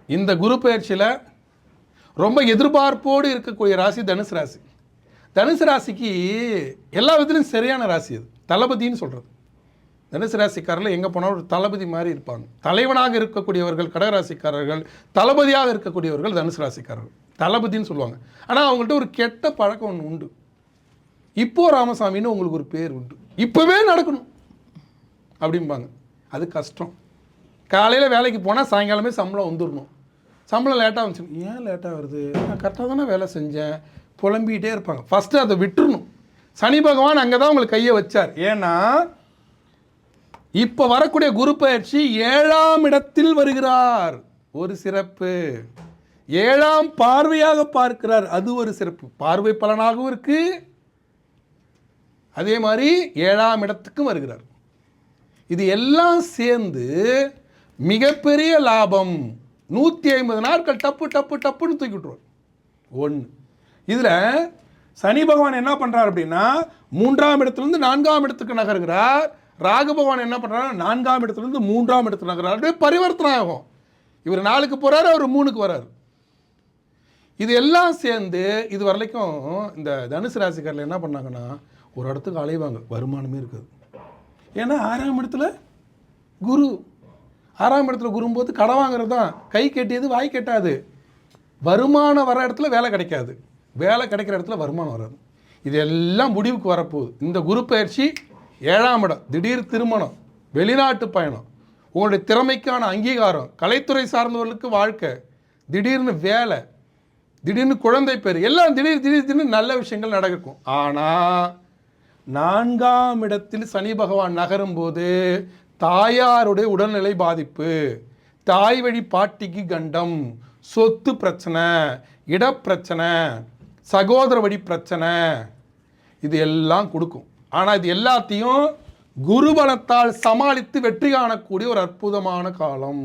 இந்த குரு பயிற்சியில் ரொம்ப எதிர்பார்ப்போடு இருக்கக்கூடிய ராசி தனுசு ராசி. தனுசு ராசிக்கு எல்லா விதத்துலையும் சரியான ராசி அது. தளபதின்னு சொல்கிறது. தனுசு ராசிக்காரர்கள் எங்கே போனாலும் ஒரு தளபதி மாதிரி இருப்பாங்க. தலைவனாக இருக்கக்கூடியவர்கள் கடகராசிக்காரர்கள், தளபதியாக இருக்கக்கூடியவர்கள் தனுசு ராசிக்காரர்கள். தளபதின்னு சொல்லுவாங்க. ஆனால் அவங்கள்ட்ட ஒரு கெட்ட பழக்கம் ஒன்று உண்டு. இப்போ ராமசாமின்னு உங்களுக்கு ஒரு பேர் உண்டு. இப்போவே நடக்கணும் அப்படிம்பாங்க. அது கஷ்டம். காலையில் வேலைக்கு போனால் சாயங்காலமே சம்பளம் வந்துடணும். சம்பளம் லேட்டாக வந்துச்சு. ஏன் லேட்டாக வருது? நான் கரெக்டாக தானே வேலை செஞ்சேன். புலம்பிகிட்டே இருப்பாங்க. ஃபஸ்ட்டு அதை விட்டுறணும். சனி பகவான் அங்கே தான் உங்களுக்கு கையை வச்சார். ஏன்னா இப்போ வரக்கூடிய குரு பயிற்சி 7ஆம் இடத்தில் வருகிறார். ஒரு சிறப்பு. 7ஆம் பார்வையாக பார்க்கிறார். அது ஒரு சிறப்பு. பார்வை பலனாகவும் இருக்கு. அதே மாதிரி 7ஆம் இடத்துக்கும் வருகிறார். இது எல்லாம் சேர்ந்து மிகப்பெரிய லாபம். 150 நாட்கள் டப்பு டப்பு டப்புன்னு தூக்கி விட்டுருவார். ஒன்று. இதில் சனி பகவான் என்ன பண்ணுறார் அப்படின்னா 3ஆம் இடத்துலேருந்து 4ஆம் இடத்துக்கு நகர்கிறார். ராகு பகவான் என்ன பண்ணுறாரு? 4ஆம் இடத்துலேருந்து 3ஆம் இடத்துக்கு நகர்கிறார். அப்படியே பரிவர்த்தனை ஆகும். இவர் 4க்கு போகிறாரு, அவர் 3க்கு வர்றாரு. இது எல்லாம் சேர்ந்து இது வரைக்கும் இந்த தனுசு ராசிக்காரில் என்ன பண்ணாங்கன்னா ஒரு இடத்துக்கு அலைவாங்க. வருமானமே இருக்காது. ஏன்னா 6ஆம் இடத்துல குரு. 6ஆம் இடத்துல குரும்போது கடன் வாங்குறது தான். கை கெட்டியது வாய் கெட்டாது. வருமானம் வர இடத்துல வேலை கிடைக்காது. வேலை கிடைக்கிற இடத்துல வருமானம் வராது. இது எல்லாம் முடிவுக்கு வரப்போகுது. இந்த குரு பயிற்சி 7ஆம் இடம். திடீர் திருமணம், வெளிநாட்டு பயணம், உங்களுடைய திறமைக்கான அங்கீகாரம், கலைத்துறை சார்ந்தவர்களுக்கு வாழ்க்கை, திடீர்னு வேலை, திடீர்னு குழந்தை பேர், எல்லாம் திடீர்னு நல்ல விஷயங்கள் நடக்கும். ஆனால் 4ஆம் இடத்தில் சனி பகவான் நகரும் போது தாயாருடைய உடல்நிலை பாதிப்பு, தாய் வழி பாட்டிக்கு கண்டம், சொத்து பிரச்சனை, இடப்பிரச்சனை, சகோதர வழி பிரச்சனை, இது எல்லாம் கொடுக்கும். ஆனால் இது எல்லாத்தையும் குருபலத்தால் சமாளித்து வெற்றி காணக்கூடிய ஒரு அற்புதமான காலம்.